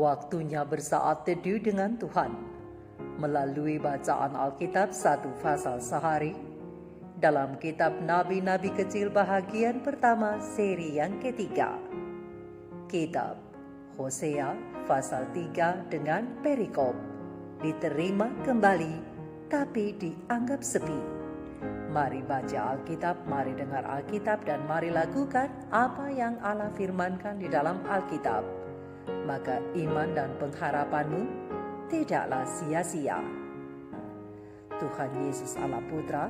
Waktunya bersaat teduh dengan Tuhan melalui bacaan Alkitab satu pasal sehari dalam kitab Nabi-Nabi Kecil bahagian pertama seri yang ketiga. Kitab Hosea pasal 3 dengan perikop diterima kembali tapi dianggap sepi. Mari baca Alkitab, mari dengar Alkitab, dan mari lakukan apa yang Allah firmankan di dalam Alkitab. Maka iman dan pengharapanmu tidaklah sia-sia. Tuhan Yesus Allah Putra,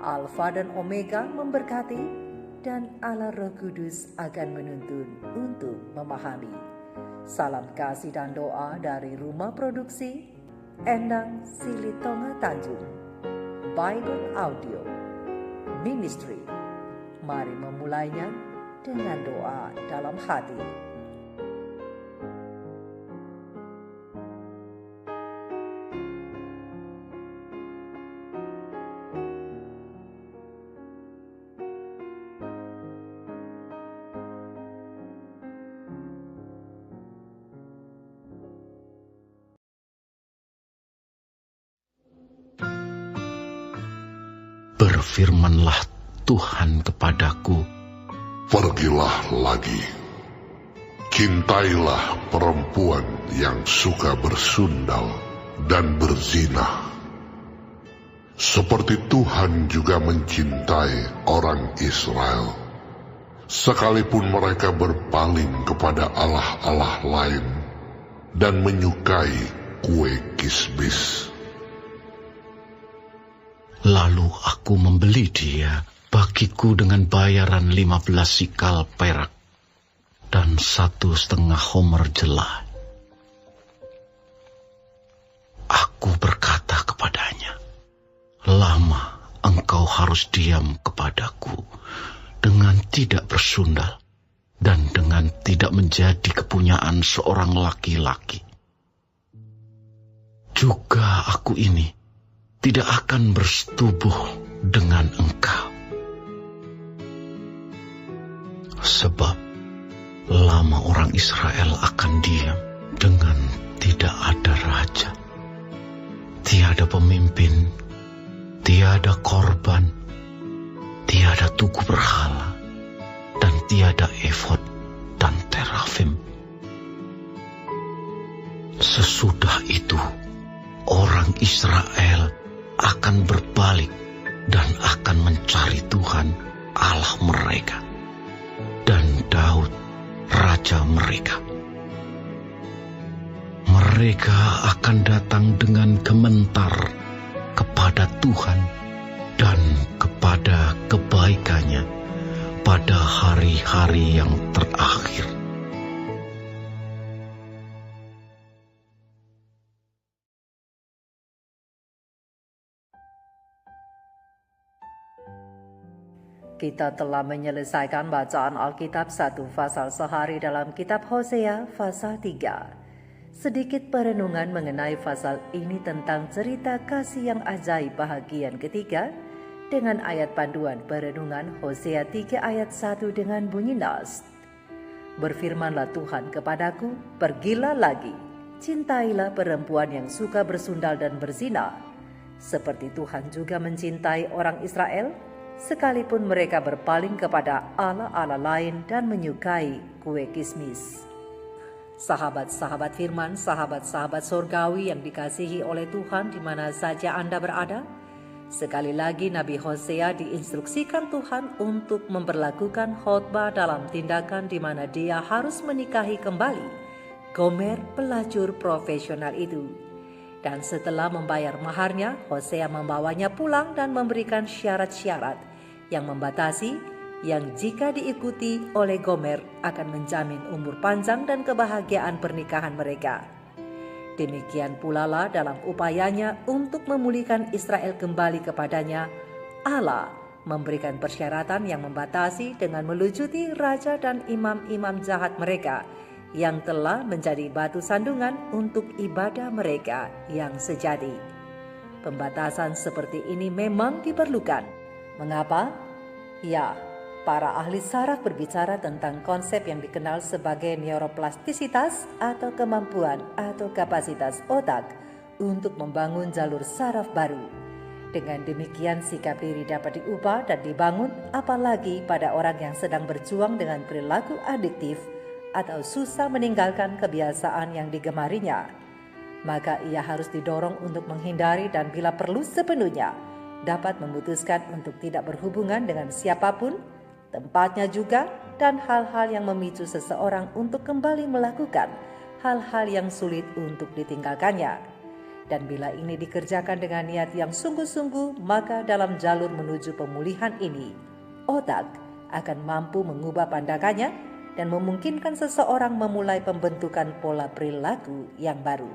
Alfa dan Omega memberkati, dan Allah Roh Kudus akan menuntun untuk memahami. Salam kasih dan doa dari Rumah Produksi Endang Silitonga Tanjung Bible Audio Ministry. Mari memulainya dengan doa dalam hati. Berfirmanlah Tuhan kepadaku, pergilah lagi, cintailah perempuan yang suka bersundal dan berzina, seperti Tuhan juga mencintai orang Israel, sekalipun mereka berpaling kepada allah-allah lain dan menyukai kue kismis. Lalu aku membeli dia bagiku dengan bayaran 15 sikal perak dan 1,5 homer jelai. Aku berkata kepadanya, lama engkau harus diam kepadaku dengan tidak bersundal dan dengan tidak menjadi kepunyaan seorang laki-laki. Juga aku ini tidak akan bersetubuh dengan engkau. Sebab lama orang Israel akan diam dengan tidak ada raja, tiada pemimpin, tiada korban, tiada tugu berhala, dan tiada efod dan terafim. Sesudah itu orang Israel akan berbalik dan akan mencari Tuhan Allah mereka dan Daud raja mereka. Mereka akan datang dengan gementar kepada Tuhan dan kepada kebaikannya pada hari-hari yang terakhir. Kita telah menyelesaikan bacaan Alkitab satu pasal sehari dalam kitab Hosea pasal 3. Sedikit perenungan mengenai pasal ini tentang cerita kasih yang ajaib bahagian ketiga dengan ayat panduan perenungan Hosea 3 ayat 1 dengan bunyi nas. Berfirmanlah Tuhan kepadaku, pergilah lagi, cintailah perempuan yang suka bersundal dan berzina, seperti Tuhan juga mencintai orang Israel, sekalipun mereka berpaling kepada allah-allah lain dan menyukai kue kismis. Sahabat-sahabat firman, sahabat-sahabat surgawi yang dikasihi oleh Tuhan di mana saja Anda berada, sekali lagi Nabi Hosea diinstruksikan Tuhan untuk memperlakukan khotbah dalam tindakan di mana dia harus menikahi kembali Gomer, pelacur profesional itu. Dan setelah membayar maharnya, Hosea membawanya pulang dan memberikan syarat-syarat yang membatasi, yang jika diikuti oleh Gomer akan menjamin umur panjang dan kebahagiaan pernikahan mereka. Demikian pula lah dalam upayanya untuk memulihkan Israel kembali kepadanya, Allah memberikan persyaratan yang membatasi dengan melucuti raja dan imam-imam jahat mereka yang telah menjadi batu sandungan untuk ibadah mereka yang sejati. Pembatasan seperti ini memang diperlukan. Mengapa? Ya, para ahli saraf berbicara tentang konsep yang dikenal sebagai neuroplastisitas atau kemampuan atau kapasitas otak untuk membangun jalur saraf baru. Dengan demikian sikap diri dapat diubah dan dibangun, apalagi pada orang yang sedang berjuang dengan perilaku adiktif atau susah meninggalkan kebiasaan yang digemarinya. Maka ia harus didorong untuk menghindari dan bila perlu sepenuhnya dapat memutuskan untuk tidak berhubungan dengan siapapun, tempatnya juga, dan hal-hal yang memicu seseorang untuk kembali melakukan hal-hal yang sulit untuk ditinggalkannya. Dan bila ini dikerjakan dengan niat yang sungguh-sungguh, maka dalam jalur menuju pemulihan ini, otak akan mampu mengubah pandangannya dan memungkinkan seseorang memulai pembentukan pola perilaku yang baru.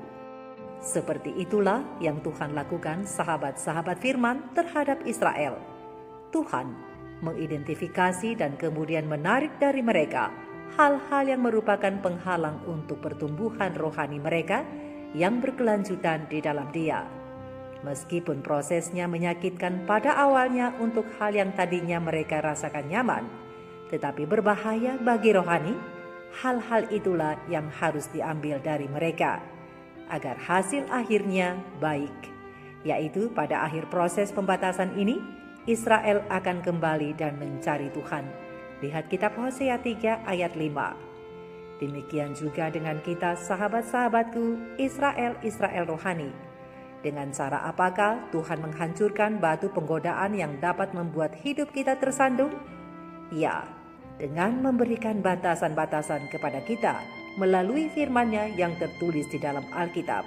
Seperti itulah yang Tuhan lakukan sahabat-sahabat firman terhadap Israel. Tuhan mengidentifikasi dan kemudian menarik dari mereka hal-hal yang merupakan penghalang untuk pertumbuhan rohani mereka yang berkelanjutan di dalam Dia. Meskipun prosesnya menyakitkan pada awalnya untuk hal yang tadinya mereka rasakan nyaman, tetapi berbahaya bagi rohani, hal-hal itulah yang harus diambil dari mereka, agar hasil akhirnya baik, yaitu pada akhir proses pembatasan ini, Israel akan kembali dan mencari Tuhan. Lihat kitab Hosea 3 ayat 5. Demikian juga dengan kita sahabat-sahabatku, Israel rohani. Dengan cara apakah Tuhan menghancurkan batu penggodaan yang dapat membuat hidup kita tersandung? Ya, dengan memberikan batasan-batasan kepada kita melalui firman-Nya yang tertulis di dalam Alkitab.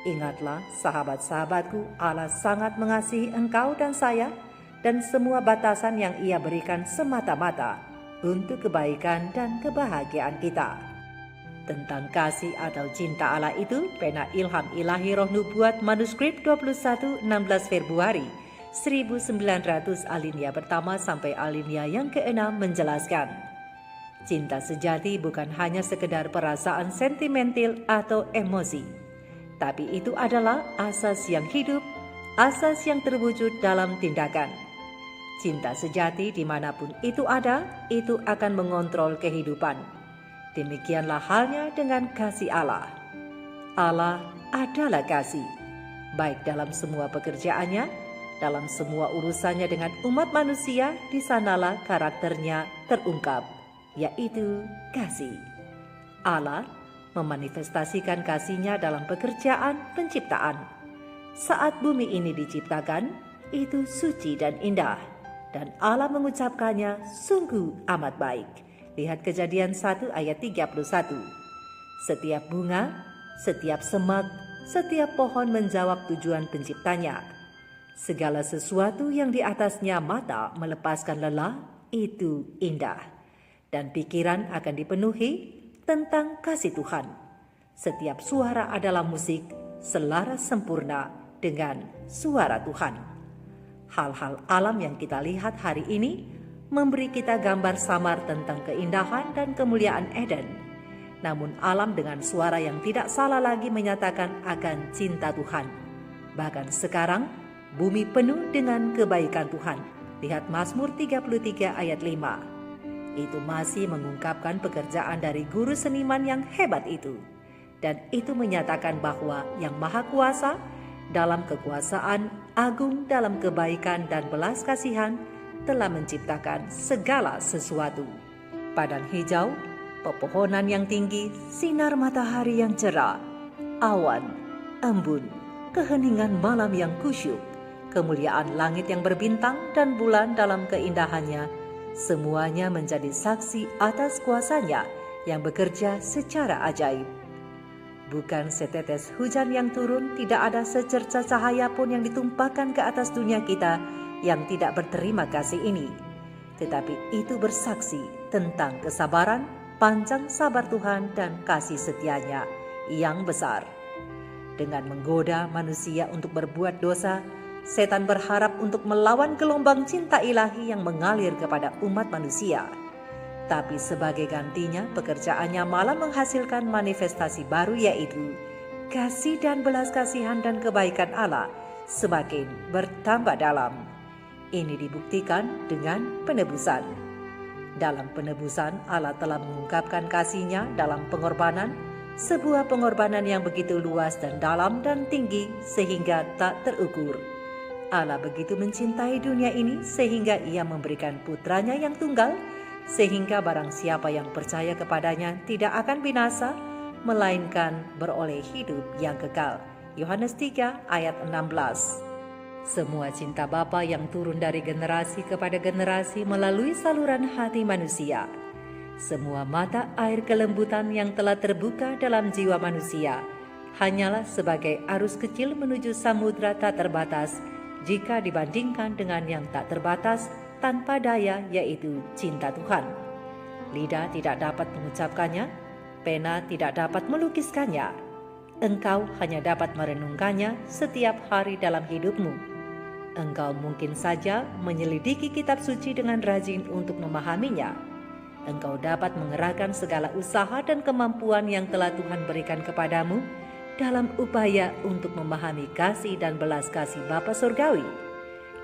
Ingatlah sahabat-sahabatku, Allah sangat mengasihi engkau dan saya, dan semua batasan yang Ia berikan semata-mata untuk kebaikan dan kebahagiaan kita. Tentang kasih atau cinta Allah itu, pena Ilham Ilahi Roh Nubuat manuskrip 21 16 Februari 1900 alinea pertama sampai alinea yang ke-6 menjelaskan, cinta sejati bukan hanya sekedar perasaan sentimental atau emosi, tapi itu adalah asas yang hidup, asas yang terwujud dalam tindakan. Cinta sejati dimanapun itu ada, itu akan mengontrol kehidupan. Demikianlah halnya dengan kasih Allah. Allah adalah kasih, baik dalam semua pekerjaannya, dalam semua urusannya dengan umat manusia, di sanalah karakternya terungkap, yaitu kasih. Allah memanifestasikan kasih-Nya dalam pekerjaan penciptaan. Saat bumi ini diciptakan, itu suci dan indah, dan Allah mengucapkannya sungguh amat baik. Lihat Kejadian 1 ayat 31. Setiap bunga, setiap semak, setiap pohon menjawab tujuan penciptanya. Segala sesuatu yang di atasnya mata melepaskan lelah, itu indah. Dan pikiran akan dipenuhi tentang kasih Tuhan. Setiap suara adalah musik, selaras sempurna dengan suara Tuhan. Hal-hal alam yang kita lihat hari ini memberi kita gambar samar tentang keindahan dan kemuliaan Eden. Namun alam dengan suara yang tidak salah lagi menyatakan akan cinta Tuhan. Bahkan sekarang bumi penuh dengan kebaikan Tuhan. Lihat Mazmur 33 ayat 5. Itu masih mengungkapkan pekerjaan dari guru seniman yang hebat itu. Dan itu menyatakan bahwa Yang Maha Kuasa dalam kekuasaan agung, dalam kebaikan dan belas kasihan telah menciptakan segala sesuatu. Padang hijau, pepohonan yang tinggi, sinar matahari yang cerah, awan, embun, keheningan malam yang kusyuk, kemuliaan langit yang berbintang dan bulan dalam keindahannya, semuanya menjadi saksi atas kuasa-Nya yang bekerja secara ajaib. Bukan setetes hujan yang turun, tidak ada secerca cahaya pun yang ditumpahkan ke atas dunia kita yang tidak berterima kasih ini. Tetapi itu bersaksi tentang kesabaran, panjang sabar Tuhan dan kasih setia-Nya yang besar. Dengan menggoda manusia untuk berbuat dosa, setan berharap untuk melawan gelombang cinta ilahi yang mengalir kepada umat manusia. Tapi sebagai gantinya, pekerjaannya malah menghasilkan manifestasi baru, yaitu kasih dan belas kasihan dan kebaikan Allah semakin bertambah dalam. Ini dibuktikan dengan penebusan. Dalam penebusan, Allah telah mengungkapkan kasih-Nya dalam pengorbanan, sebuah pengorbanan yang begitu luas dan dalam dan tinggi sehingga tak terukur. Allah begitu mencintai dunia ini sehingga Ia memberikan putranya yang tunggal, sehingga barang siapa yang percaya kepadanya tidak akan binasa, melainkan beroleh hidup yang kekal. Yohanes 3 ayat 16. Semua cinta Bapa yang turun dari generasi kepada generasi melalui saluran hati manusia. Semua mata air kelembutan yang telah terbuka dalam jiwa manusia hanyalah sebagai arus kecil menuju samudra tak terbatas jika dibandingkan dengan yang tak terbatas tanpa daya, yaitu cinta Tuhan. Lidah tidak dapat mengucapkannya, pena tidak dapat melukiskannya. Engkau hanya dapat merenungkannya setiap hari dalam hidupmu. Engkau mungkin saja menyelidiki kitab suci dengan rajin untuk memahaminya. Engkau dapat mengerahkan segala usaha dan kemampuan yang telah Tuhan berikan kepadamu dalam upaya untuk memahami kasih dan belas kasih Bapa Surgawi.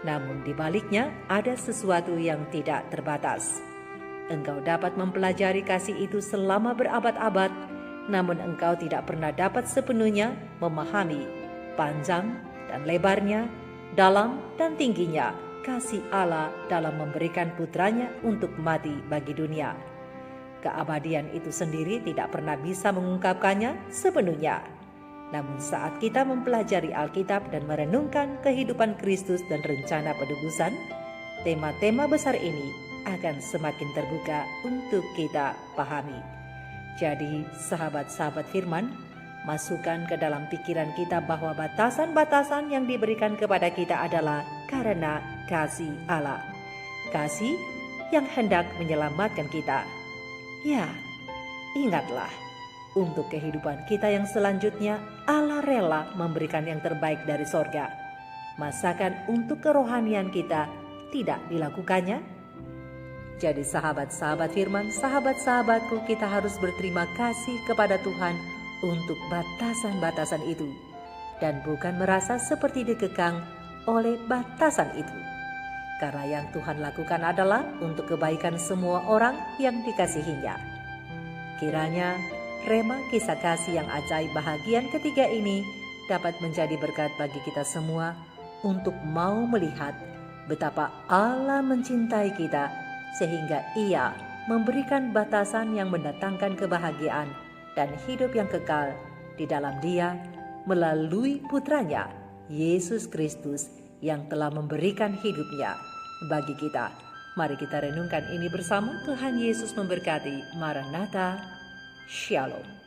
Namun di baliknya ada sesuatu yang tidak terbatas. Engkau dapat mempelajari kasih itu selama berabad-abad, namun engkau tidak pernah dapat sepenuhnya memahami panjang dan lebarnya, dalam dan tingginya kasih Allah dalam memberikan putranya untuk mati bagi dunia. Keabadian itu sendiri tidak pernah bisa mengungkapkannya sepenuhnya. Namun saat kita mempelajari Alkitab dan merenungkan kehidupan Kristus dan rencana penebusan, tema-tema besar ini akan semakin terbuka untuk kita pahami. Jadi sahabat-sahabat firman, masukkan ke dalam pikiran kita bahwa batasan-batasan yang diberikan kepada kita adalah karena kasih Allah. Kasih yang hendak menyelamatkan kita. Ya, ingatlah, untuk kehidupan kita yang selanjutnya Allah rela memberikan yang terbaik dari sorga. Masakan untuk kerohanian kita tidak dilakukannya? Jadi sahabat-sahabat firman, sahabat-sahabatku, kita harus berterima kasih kepada Tuhan untuk batasan-batasan itu, dan bukan merasa seperti dikekang oleh batasan itu. Karena yang Tuhan lakukan adalah untuk kebaikan semua orang yang dikasihinya. Kiranya rema kisah kasih yang ajaib bahagian ketiga ini dapat menjadi berkat bagi kita semua untuk mau melihat betapa Allah mencintai kita sehingga Ia memberikan batasan yang mendatangkan kebahagiaan dan hidup yang kekal di dalam Dia melalui putranya, Yesus Kristus, yang telah memberikan hidupnya bagi kita. Mari kita renungkan ini bersama. Tuhan Yesus memberkati. Maranatha. Shalom.